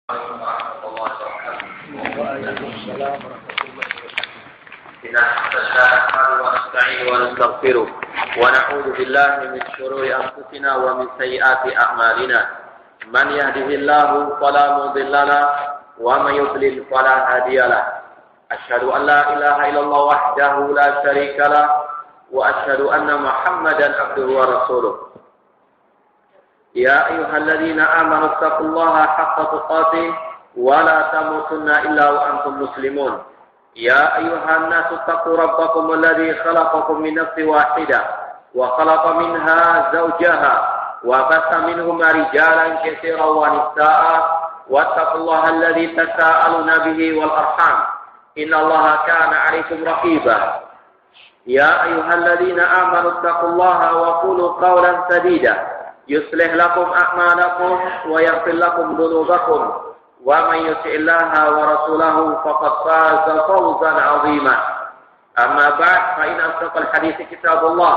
Assalamualaikum warahmatullahi wabarakatuh. Waalaikumsalam warahmatullahi wabarakatuh. Bismillahirrahmanirrahim wa nasta'inuhu wa nastaghfiruh wa na'udzu billahi min shururi anfusina wa min sayyiati a'malina. Man yahdihillahu fala mudilla lahu wa man yudlil fala hadiya lahu. Asyhadu an la ilaha illallah wahdahu la syarika lahu wa asyhadu anna Muhammadan abduhu wa rasuluh. يا أيها الذين آمنوا اتقوا الله حق تقاته ولا تموتن إلا وأنتم مسلمون يا أيها الناس اتقوا ربكم الذي خلقكم من نفس واحدة وخلق منها زوجها وبث منهما رجالا كثيرا ونساء واتقوا الله الذي تساءلون به والأرحام إن الله كان عليكم رقيبا يا أيها الذين آمنوا اتقوا الله وقولوا قولا سديدا يصلح لكم أعمالكم ويغفر لكم ذنوبكم ومن يطع الله ورسوله فقد فاز فوزا عظيما أما بعد فإن أصدق الحديث كتاب الله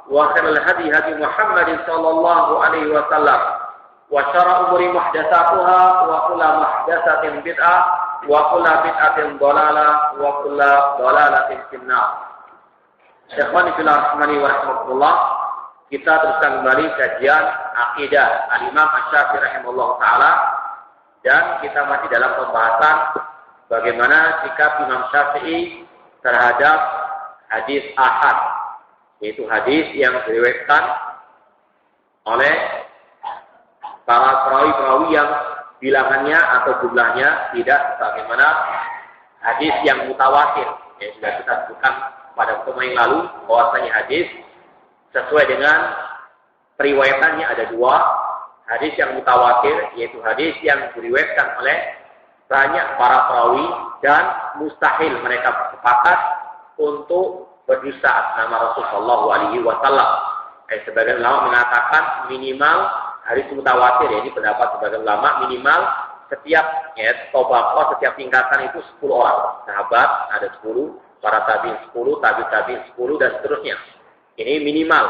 وخير الهدي هدي محمد صلى الله عليه وسلم وشر الأمور محدثاتها وكل محدثة بدعة وكل بدعة ضلالة وكل ضلالة في النار. Ikhwani fillah rahmani wa rahmatullah. Kita teruskan kembali kajian akidah Al-Imam Asy-Syafi'i rahimahullah ta'ala. Dan kita masih dalam pembahasan bagaimana sikap Imam Syafi'i terhadap hadis ahad. Yaitu hadis yang diriwayatkan oleh para perawi-perawi yang bilangannya atau jumlahnya tidak sebagaimana hadis yang mutawatir. Yang sudah kita sebutkan pada pertemuan yang lalu bahwasanya hadis sesuai dengan periwayatannya ada dua. Hadis yang mutawatir, yaitu hadis yang diriwayatkan oleh banyak para perawi dan mustahil mereka sepakat untuk berdusta nama Rasulullah SAW. Sebagian ulama mengatakan minimal hadis mutawatir, jadi pendapat sebagian ulama minimal setiap tobaqah, setiap tingkatan itu 10 orang. Sahabat ada 10, para tabi'in 10, tabi'in 10 dan seterusnya. Ini minimal.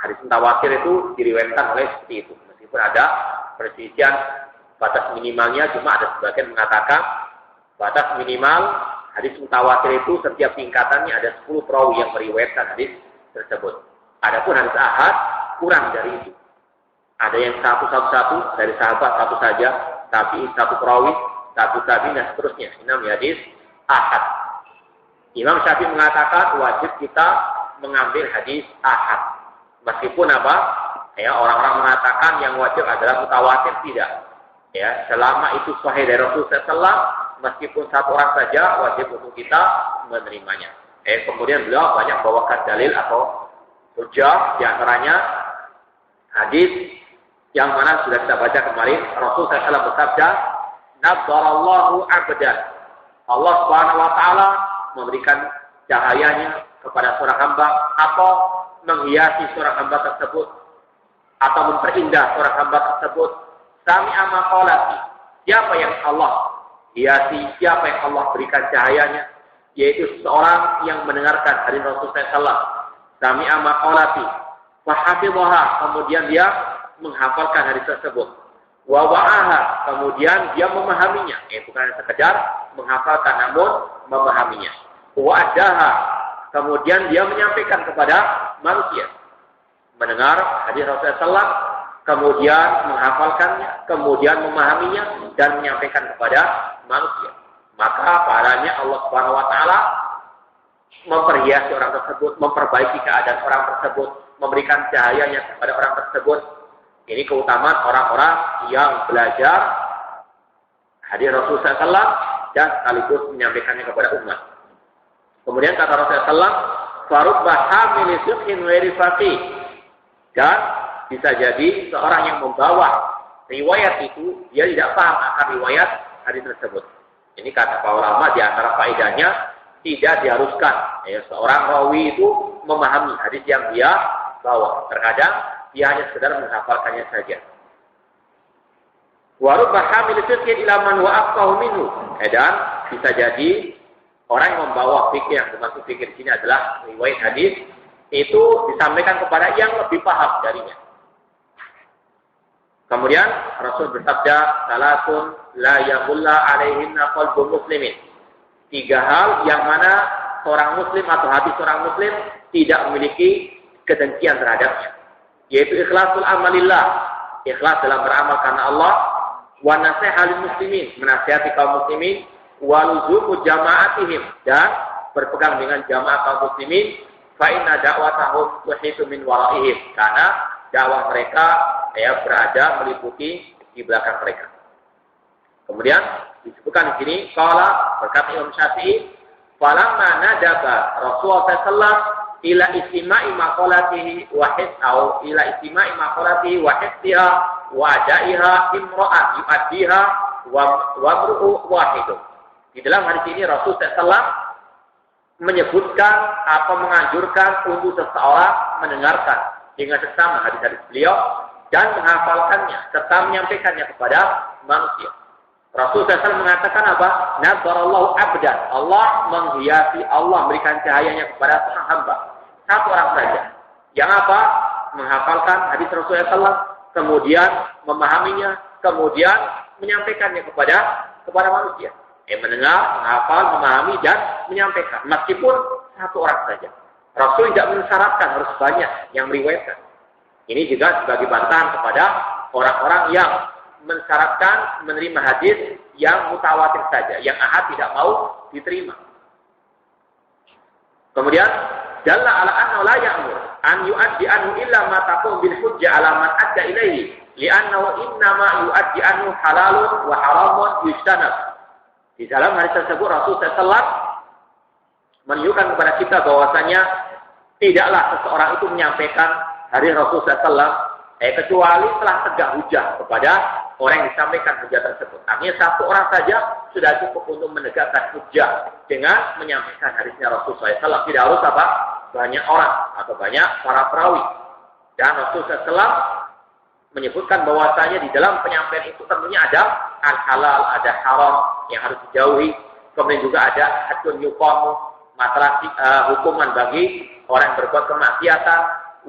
Hadis mutawatir itu diriwayatkan oleh seperti itu. Meskipun ada perselisihan batas minimalnya, cuma ada sebagian mengatakan batas minimal hadis mutawatir itu setiap tingkatannya ada 10 perawi yang meriwayatkan hadis tersebut. Adapun hadis ahad kurang dari itu. Ada yang satu dari sahabat satu saja, tapi satu perawi, satu tabi'in dan seterusnya. Ini namanya hadis ahad. Imam Syafi'i mengatakan wajib kita mengambil hadis ahad. Meskipun orang-orang mengatakan yang wajib adalah mutawatir, tidak. Selama itu sahih dari Rasulullah SAW, meskipun satu orang saja wajib untuk kita menerimanya. Kemudian beliau banyak bawakan dalil atau hujjah, di antaranya hadis yang mana sudah kita baca kemarin. Rasulullah SAW bersabda, "Nadzarallahu 'abdan." Allah Subhanahu wa taala memberikan cahayanya kepada seorang hamba atau menghiasi seorang hamba tersebut atau memperindah seorang hamba tersebut. Sami'a maqalati. Siapa yang Allah hiasi, siapa yang Allah berikan cahayanya, yaitu seorang yang mendengarkan hadis Rasulullah SAW. Sami'a maqalati. Fahafidhaha, kemudian dia menghafalkan hadis tersebut. Wa wa'aha, kemudian dia memahaminya. Bukan sekedar menghafalkan namun memahaminya. Wa addaha, kemudian dia menyampaikan kepada manusia. Mendengar hadis Rasulullah SAW, kemudian menghafalkannya, kemudian memahaminya, dan menyampaikan kepada manusia. Maka padanya Allah Subhanahu wa taala memperhiasi orang tersebut, memperbaiki keadaan orang tersebut, memberikan cahayanya kepada orang tersebut. Ini keutamaan orang-orang yang belajar hadis Rasulullah SAW dan sekaligus menyampaikannya kepada umat. Kemudian kata Rasulullah SAW, "Farubba hamili fiqhin ghairi faqih." Dan bisa jadi seorang yang membawa riwayat itu, dia tidak paham akan riwayat hadis tersebut. Ini kata para ulama, di antara faedahnya tidak diharuskan seorang rawi itu memahami hadis yang dia bawa. Terkadang dia hanya sekedar menghafalkannya saja. Wa rubba hamili fiqhin ila man wa aqahu minhu. Dan bisa jadi orang yang membawa fikih, yang termasuk fikih di sini adalah riwayat hadis, itu disampaikan kepada yang lebih paham darinya. Kemudian Rasul bersabda, salatun la yaqulla alaihinna qalbu muslimin. 3 hal yang mana seorang muslim atau hati seorang muslim tidak memiliki kedengkian terhadapnya, yaitu ikhlasul amalillah, ikhlas dalam beramal karena Allah, wa nasihal muslimin, menasihati kaum muslimin, wa luzumu jama'atihim, dan berpegang dengan jamaah kaum muslimin, fa inna da'watahum tuhitu min waraihim, karena dakwah mereka berada meliputi di belakang mereka. Kemudian disebutkan di sini, qala, berkata Imam Syafi'i, falamma nadaba Rasulullah sallallahu ila istima'i maqalatihi wa hisau ila istima'i maqalatihi wa hisiha wa adaiha imra'at yu'addiha wa amruhu wahidun. Di dalam hadis ini Rasul sallallahu menyebutkan atau menganjurkan untuk seseorang mendengarkan dengan seksama hadis-hadis beliau dan menghafalkannya serta menyampaikannya kepada manusia. Rasul SAW mengatakan apa? Nadarallahu abdan. Allah menghiasi, Allah memberikan cahayanya kepada seorang hamba. 1 orang saja. Yang apa? Menghafalkan hadis Rasulullah SAW, kemudian memahaminya, kemudian menyampaikannya kepada manusia. Mendengar, menghafal, memahami, dan menyampaikan. Meskipun 1 orang saja. Rasul tidak mensyaratkan harus banyak yang meriwayatkan. Ini juga sebagai bantahan kepada orang-orang yang mensyaratkan menerima hadis yang mutawatir saja, yang ahad tidak mau diterima. Kemudian, dalla ala anna la ya'mur an yu'addi anhu illa ma taqum bil hujjah ala man adda ilaihi, li'annahu innama yu'addi anhu halalun wa haramun yujtanab. Di dalam hadis tersebut Rasul sallallahu menunjukkan kepada kita bahwasanya tidaklah seseorang itu menyampaikan hadis Rasul sallallahu kecuali telah tegak hujah kepada orang yang disampaikan hujah tersebut. Artinya 1 orang saja sudah cukup untuk menegakkan hujah dengan menyampaikan hadisnya Rasul SAW. Tidak harus apa? Banyak orang atau banyak para perawi. Dan Rasul SAW menyebutkan bahwasanya di dalam penyampaian itu tentunya ada al-halal, ada haram yang harus dijauhi. Kemudian juga ada hadun yuqamu, masalah hukuman bagi orang yang berbuat kemaksiatan,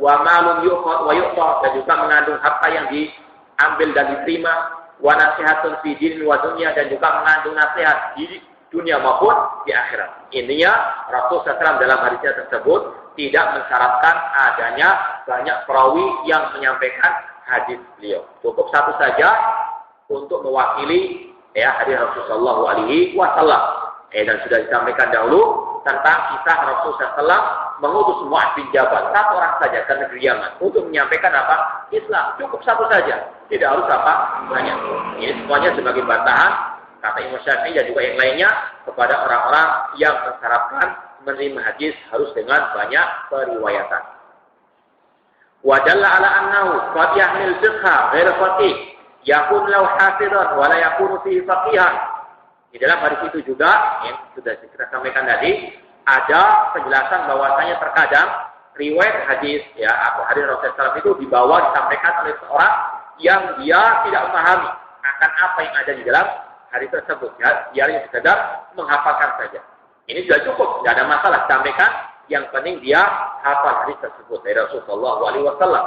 wa malum yuqad wa yuqad, dan juga mengandung harta yang diambil dan diterima, wa nasihatun fi din wa dunya, dan juga mengandung nasihat di dunia maupun di akhirat. Intinya Rasul SAW dalam hadisnya tersebut tidak mensyaratkan adanya banyak perawi yang menyampaikan hadis beliau. Cukup 1 saja untuk mewakili hadis Rasulullah SAW. Dan sudah disampaikan dahulu tentang kisah Rasulullah SAW mengutus Mu'adz bin Jabal, 1 orang saja ke negeri Yaman untuk menyampaikan apa? Islam. Cukup 1 saja, tidak harus apa? Banyak. Ini semuanya sebagai bantahan kata Imam Syafi'i dan juga yang lainnya kepada orang-orang yang mensyaratkan menerima hadis harus dengan banyak periwayatan. Wa dalla ala annahu qad yahmil fiqha ghairu faqih yakun lahu hafidhan wa la yakunu fihi faqihan. Di dalam hadis itu juga yang sudah kita sampaikan tadi ada penjelasan bahwasanya terkadang riwayat hadis atau hadis Rasulullah SAW itu dibawa disampaikan oleh seorang yang dia tidak memahami akan apa yang ada di dalam hadis tersebut. Dia hanya sekedar menghafalkan saja. Ini sudah cukup, tidak ada masalah sampaikan. Yang penting dia hafal hadis tersebut dari Rasulullah SAW.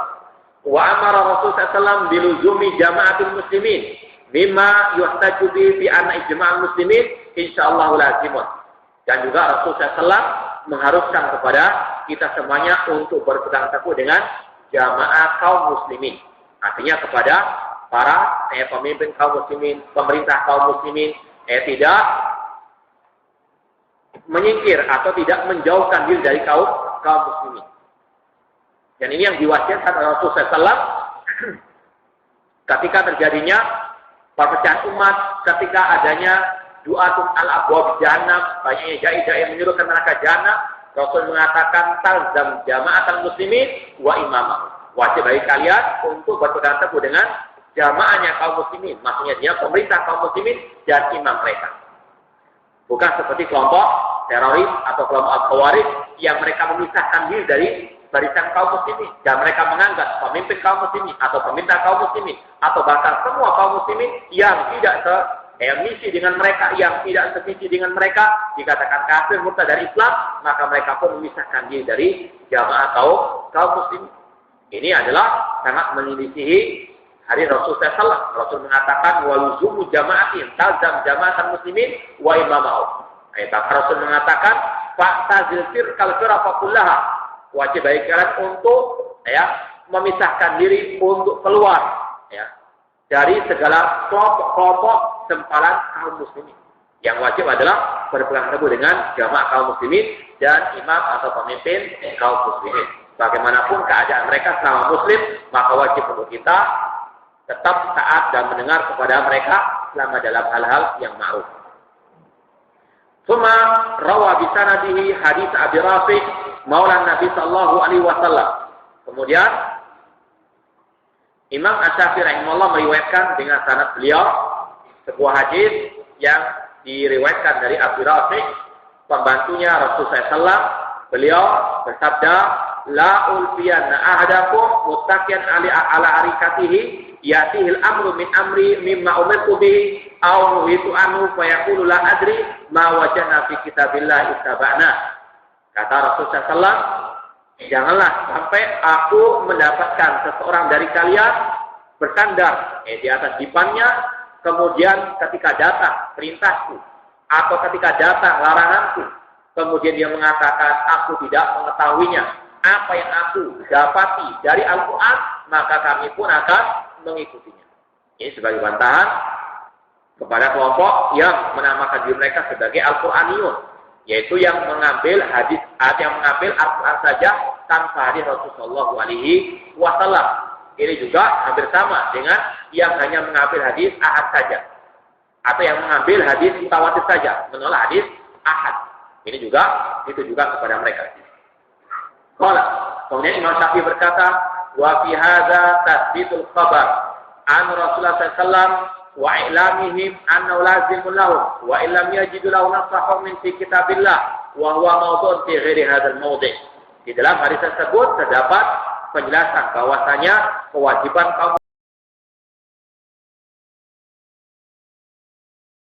Wa amara Rasulullah SAW biluzumi jama'atul muslimin mimma yuhtaju bi anna ijma'al muslimin insyaallah lazimun. Dan juga Rasulullah SAW mengharuskan kepada kita semuanya untuk berpegang teguh dengan jamaah kaum muslimin. Artinya kepada para pemimpin kaum muslimin, pemerintah kaum muslimin, tidak menyingkir atau tidak menjauhkan diri dari kaum muslimin. Dan ini yang diwasiatkan oleh Rasulullah SAW ketika terjadinya perpecahan umat, ketika adanya du'atun al-abwab jahannam, banyaknya dai-dai menyuruh ke neraka jahannam, Rasul mengatakan talzam jama'atul muslimin wa imamah. Wajib bagi kalian untuk berpegang teguh dengan jamaahnya kaum muslimin. Maksudnya dia pemerintah kaum muslimin dan imam mereka. Bukan seperti kelompok teroris atau kelompok al-khawarij yang mereka memisahkan diri dari barisan kaum muslimin dan mereka menganggap pemimpin kaum muslimin atau pemerintah kaum muslimin atau bahkan semua kaum muslimin yang tidak misi dengan mereka, yang tidak sevisi dengan mereka dikatakan kafir murtad dari Islam, maka mereka pun memisahkan diri dari jamaah kaum muslimin. Ini adalah sangat menyelisihi hadis Rasul SAW. Rasul mengatakan waluzumu jama'atin tazam jama'atan muslimin wa imamahum. Bahkan Rasul mengatakan fa'tazil firqal firqa kullaha. Wajib bagi kalian untuk memisahkan diri, untuk keluar dari segala kelompok sempalan kaum muslimin. Yang wajib adalah berpegang teguh dengan jamaah kaum muslimin dan imam atau pemimpin kaum muslimin. Bagaimanapun keadaan mereka selama muslim, maka wajib untuk kita tetap taat dan mendengar kepada mereka selama dalam hal-hal yang ma'ruf. Suma rawa bisanadihi hadis Abi Rafi' Maula Nabi sallallahu alaihi wasallam. Kemudian Imam Asy-Syafi'i rahimahullah meriwayatkan dengan sanad beliau sebuah hadis yang diriwayatkan dari Abi Rafi', pembantunya Rasulullah SAW. Beliau bersabda, la ulfiyanna ahadakum muttaqiyan ala arikatihi yatihil amru min amri mimma umirtu bihi aw nuhitu anhu fa yaqulu la adri ma wajadna fi kitabillah ittaba'na. Kata Rasulullah SAW, janganlah sampai aku mendapatkan seseorang dari kalian bersandar di atas dipannya, kemudian ketika datang perintahku atau ketika datang laranganku, kemudian dia mengatakan aku tidak mengetahuinya, apa yang aku dapati dari Al-Quran, maka kami pun akan mengikutinya. Ini sebagai bantahan kepada kelompok yang menamakan diri mereka sebagai Al-Quraniyun, yaitu yang mengambil hadis, yang mengambil Al-Quran saja tanpa hadis Rasulullah SAW. Ini juga hampir sama dengan yang hanya mengambil hadis ahad saja, atau yang mengambil hadis mutawatir saja, menolak hadis ahad. Ini juga ditujukan kepada mereka. Kemudian Imam Syafi'i berkata, wa fi hadza tathbitul khabar an Rasulullah SAW wa i'lamihim annahu lazimun lahum wa illam yajidu lahu nasahum min fi kitabillah wa huwa mawdu'un fi ghairi hadzal mawdi'. Di dalam hadis tersebut terdapat penjelasan bahwasanya kewajiban kaum